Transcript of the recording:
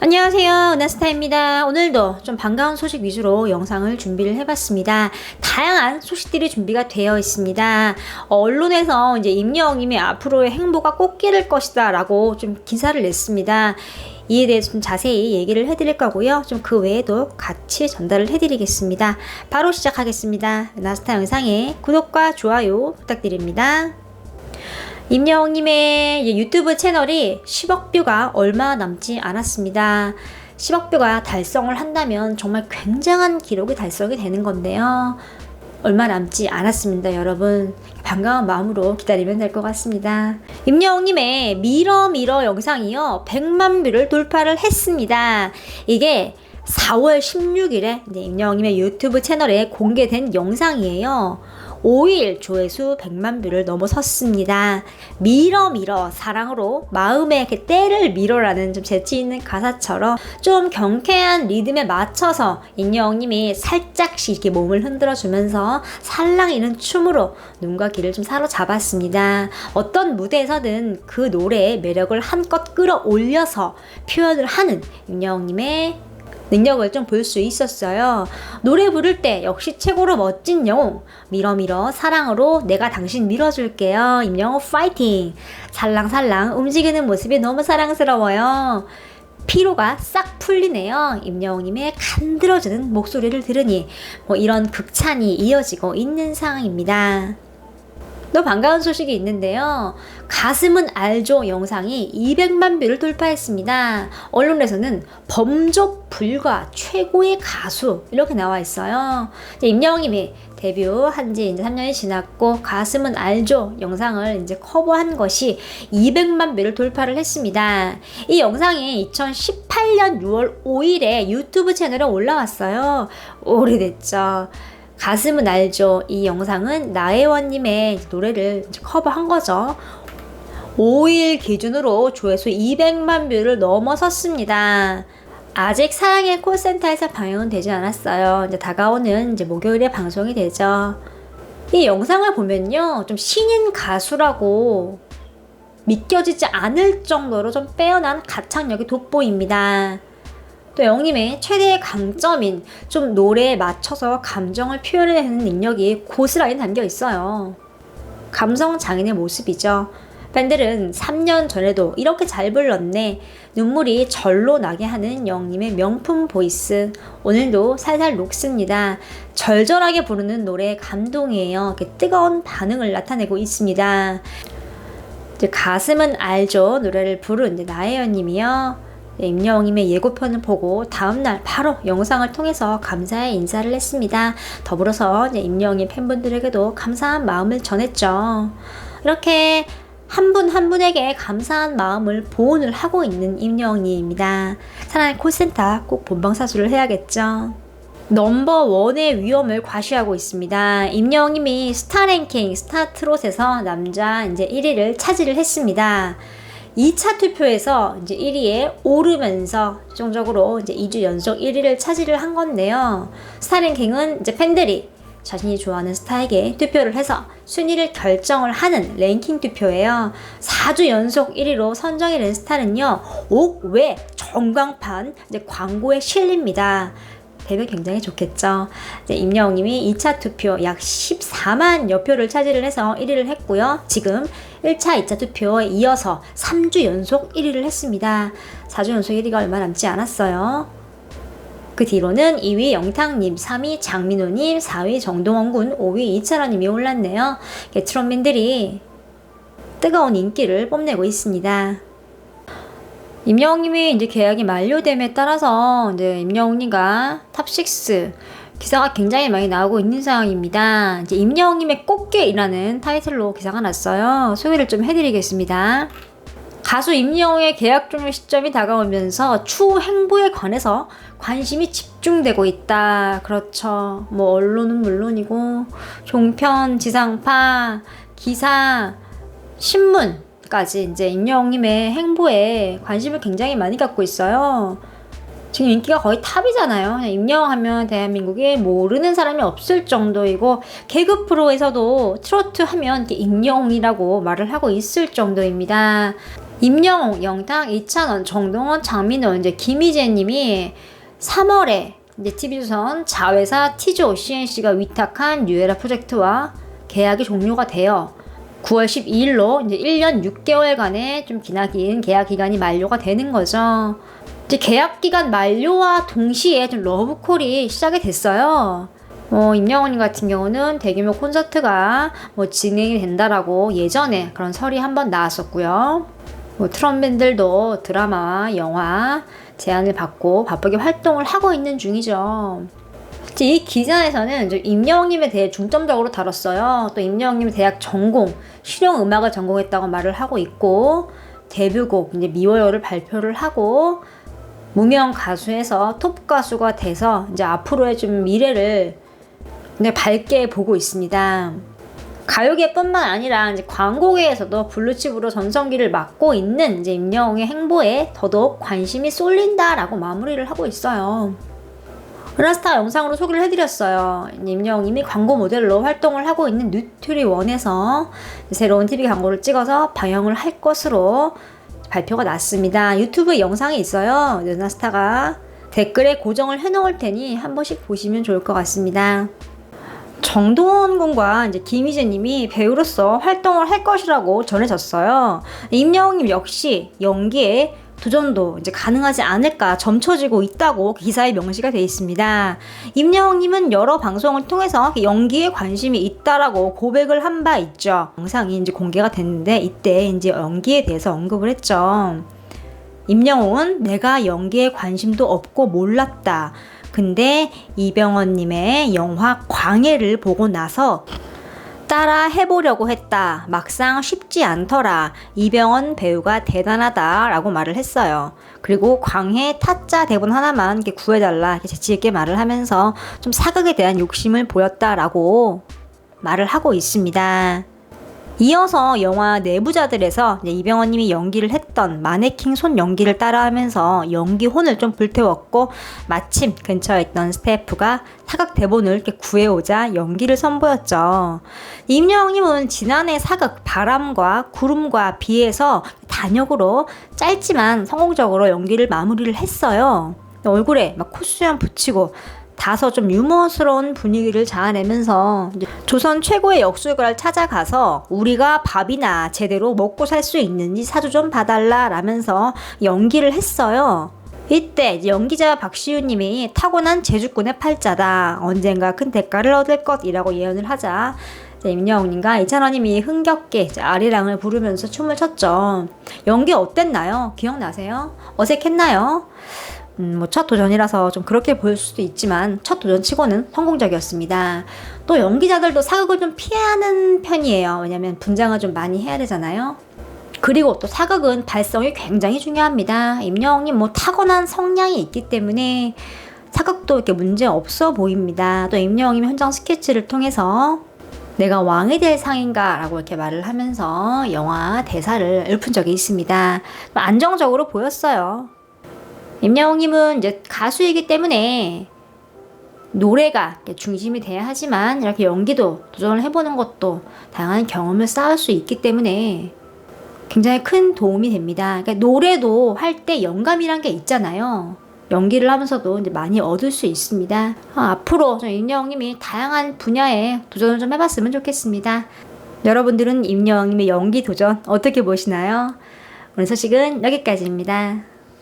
안녕하세요, 은하스타입니다. 오늘도 좀 반가운 소식 위주로 영상을 준비를 해봤습니다. 다양한 소식들이 준비가 되어 있습니다. 언론에서 이제 임영웅님의 앞으로의 행보가 꽃길일 것이다 라고 좀 기사를 냈습니다. 이에 대해서 좀 자세히 얘기를 해드릴 거고요. 좀 그 외에도 같이 전달을 해드리겠습니다. 바로 시작하겠습니다. 은하스타 영상에 구독과 좋아요 부탁드립니다. 임영웅님의 유튜브 채널이 10억 뷰가 얼마 남지 않았습니다. 10억 뷰가 달성을 한다면 정말 굉장한 기록이 달성이 되는 건데요. 얼마 남지 않았습니다, 여러분. 반가운 마음으로 기다리면 될 것 같습니다. 임영웅님의 미러 영상이요 100만 뷰를 돌파를 했습니다. 이게 4월 16일에 임영웅님의 유튜브 채널에 공개된 영상이에요. 5일 조회수 100만 뷰를 넘어섰습니다. 미러 사랑으로 마음에 이렇게 때를 밀어라는 좀 재치 있는 가사처럼 좀 경쾌한 리듬에 맞춰서 임영웅님이 살짝씩 이렇게 몸을 흔들어 주면서 살랑이는 춤으로 눈과 귀를 좀 사로잡았습니다. 어떤 무대에서든 그 노래의 매력을 한껏 끌어올려서 표현을 하는 임영웅님의 능력을 좀 볼 수 있었어요. 노래 부를 때 역시 최고로 멋진 영웅. 미러 사랑으로 내가 당신 밀어줄게요. 임영웅 파이팅. 살랑살랑 움직이는 모습이 너무 사랑스러워요. 피로가 싹 풀리네요. 임영웅님의 간들어지는 목소리를 들으니 이런 극찬이 이어지고 있는 상황입니다. 또 반가운 소식이 있는데요. 가슴은 알죠 영상이 200만 뷰를 돌파했습니다. 언론에서는 범접 불가 최고의 가수 이렇게 나와 있어요. 임영웅님이 데뷔한 지 이제 3년이 지났고 가슴은 알죠 영상을 이제 커버한 것이 200만 뷰를 돌파를 했습니다. 이 영상이 2018년 6월 5일에 유튜브 채널에 올라왔어요. 오래됐죠. 가슴은 알죠. 이 영상은 나혜원님의 노래를 커버한 거죠. 5일 기준으로 조회수 200만 뷰를 넘어섰습니다. 아직 사랑의 콜센터에서 방영은 되지 않았어요. 이제 다가오는 목요일에 방송이 되죠. 이 영상을 보면요, 좀 신인 가수라고 믿겨지지 않을 정도로 좀 빼어난 가창력이 돋보입니다. 또 영웅님의 최대의 강점인 좀 노래에 맞춰서 감정을 표현해내는 능력이 고스란히 담겨 있어요. 감성 장인의 모습이죠. 팬들은 3년 전에도 이렇게 잘 불렀네. 눈물이 절로 나게 하는 영웅님의 명품 보이스. 오늘도 살살 녹습니다. 절절하게 부르는 노래의 감동이에요. 뜨거운 반응을 나타내고 있습니다. 가슴은 알죠 노래를 부른 나혜연님이요. 임영웅님의 예고편을 보고 다음날 바로 영상을 통해서 감사의 인사를 했습니다. 더불어서 임영웅님 팬분들에게도 감사한 마음을 전했죠. 이렇게 한 분 한 분에게 감사한 마음을 보온을 하고 있는 임영웅님입니다. 사랑의 콜센터 꼭 본방사수를 해야겠죠. 넘버원의 위험을 과시하고 있습니다. 임영웅님이 스타랭킹 스타트롯에서 남자 1위를 차지를 했습니다. 2차 투표에서 1위에 오르면서 최종적으로 2주 연속 1위를 차지를 한 건데요. 스타랭킹은 팬들이 자신이 좋아하는 스타에게 투표를 해서 순위를 결정을 하는 랭킹 투표예요. 4주 연속 1위로 선정이 된 스타는요, 옥외 전광판 광고에 실립니다. 되면 굉장히 좋겠죠. 임영웅님이 2차 투표 약 14만 여표를 차지를 해서 1위를 했고요. 지금 1차, 2차 투표에 이어서 3주 연속 1위를 했습니다. 4주 연속 1위가 얼마 남지 않았어요. 그 뒤로는 2위 영탁님, 3위 장민호님, 4위 정동원군, 5위 이철원님이 올랐네요. 트롯맨들이 뜨거운 인기를 뽐내고 있습니다. 임영웅님이 계약이 만료됨에 따라서 임영웅님과 탑6 기사가 굉장히 많이 나오고 있는 상황입니다. 임영웅님의 꽃게이라는 타이틀로 기사가 났어요. 소개를 좀 해드리겠습니다. 가수 임영웅의 계약 종료 시점이 다가오면서 추후 행보에 관해서 관심이 집중되고 있다. 그렇죠. 언론은 물론이고 종편, 지상파, 기사, 신문 까지 임영웅님의 행보에 관심을 굉장히 많이 갖고 있어요. 지금 인기가 거의 탑이잖아요. 임영웅 하면 대한민국에 모르는 사람이 없을 정도이고 개그 프로에서도 트로트 하면 임영웅이라고 말을 하고 있을 정도입니다. 임영웅, 영탁, 이찬원, 정동원, 장민호, 이제 김희재님이 3월에 이제 TV조선 자회사 티조 CNC가 위탁한 뉴에라 프로젝트와 계약이 종료가 되어 9월 12일로 이제 1년 6개월간의 좀 기나긴 계약 기간이 만료가 되는 거죠. 이제 계약 기간 만료와 동시에 좀 러브콜이 시작이 됐어요. 임영웅님 같은 경우는 대규모 콘서트가 진행이 된다라고 예전에 그런 설이 한번 나왔었고요. 트럼밴들도 드라마와 영화 제안을 받고 바쁘게 활동을 하고 있는 중이죠. 이 기사에서는 임영웅님에 대해 중점적으로 다뤘어요. 또 임영웅님의 대학 전공, 실용음악을 전공했다고 말을 하고 있고, 데뷔곡 이제 미워요를 발표를 하고, 무명 가수에서 톱 가수가 돼서 이제 앞으로의 좀 미래를 밝게 보고 있습니다. 가요계뿐만 아니라 이제 광고계에서도 블루칩으로 전성기를 맞고 있는 이제 임영웅의 행보에 더더욱 관심이 쏠린다라고 마무리를 하고 있어요. 은하스타 영상으로 소개를 해드렸어요. 임영웅님이 광고 모델로 활동을 하고 있는 뉴트리원에서 새로운 TV 광고를 찍어서 방영을 할 것으로 발표가 났습니다. 유튜브 영상이 있어요. 은하스타가 댓글에 고정을 해놓을 테니 한 번씩 보시면 좋을 것 같습니다. 정동원 군과 이제 김희재님이 배우로서 활동을 할 것이라고 전해졌어요. 임영웅님 역시 연기에 도전도 이제 가능하지 않을까 점쳐지고 있다고 기사에 명시가 되어 있습니다. 임영웅님은 여러 방송을 통해서 연기에 관심이 있다라고 고백을 한 바 있죠. 영상이 이제 공개가 됐는데 이때 이제 연기에 대해서 언급을 했죠. 임영웅은 내가 연기에 관심도 없고 몰랐다. 근데 이병헌님의 영화 광해를 보고 나서 따라 해보려고 했다. 막상 쉽지 않더라. 이병헌 배우가 대단하다 라고 말을 했어요. 그리고 광해 타짜 대본 하나만 이렇게 구해달라 이렇게 재치있게 말을 하면서 좀 사극에 대한 욕심을 보였다라고 말을 하고 있습니다. 이어서 영화 내부자들에서 이병헌님이 연기를 했던 마네킹 손 연기를 따라하면서 연기 혼을 좀 불태웠고 마침 근처에 있던 스태프가 사극 대본을 이렇게 구해오자 연기를 선보였죠. 임영웅님은 지난해 사극 바람과 구름과 비에서 단역으로 짧지만 성공적으로 연기를 마무리를 했어요. 얼굴에 막 콧수염 붙이고 다소 좀 유머스러운 분위기를 자아내면서 조선 최고의 역술가를 찾아가서 우리가 밥이나 제대로 먹고 살 수 있는지 사주 좀 봐달라 라면서 연기를 했어요. 이때 연기자 박시우님이 타고난 제주꾼의 팔자다. 언젠가 큰 대가를 얻을 것이라고 예언을 하자 임영웅님과 이찬원님이 흥겹게 아리랑을 부르면서 춤을 췄죠. 연기 어땠나요? 기억나세요? 어색했나요? 첫 도전이라서 좀 그렇게 보일 수도 있지만 첫 도전치고는 성공적이었습니다. 또 연기자들도 사극을 좀 피하는 편이에요. 왜냐면 분장을 좀 많이 해야 되잖아요. 그리고 또 사극은 발성이 굉장히 중요합니다. 임영웅님 타고난 성량이 있기 때문에 사극도 이렇게 문제 없어 보입니다. 또 임영웅님 현장 스케치를 통해서 내가 왕이 될 상인가 라고 이렇게 말을 하면서 영화 대사를 읊은 적이 있습니다. 안정적으로 보였어요. 임영웅님은 이제 가수이기 때문에 노래가 중심이 돼야 하지만 이렇게 연기도 도전을 해보는 것도 다양한 경험을 쌓을 수 있기 때문에 굉장히 큰 도움이 됩니다. 그러니까 노래도 할 때 영감이란 게 있잖아요. 연기를 하면서도 이제 많이 얻을 수 있습니다. 앞으로 임영웅님이 다양한 분야에 도전을 좀 해봤으면 좋겠습니다. 여러분들은 임영웅님의 연기 도전 어떻게 보시나요? 오늘 소식은 여기까지입니다.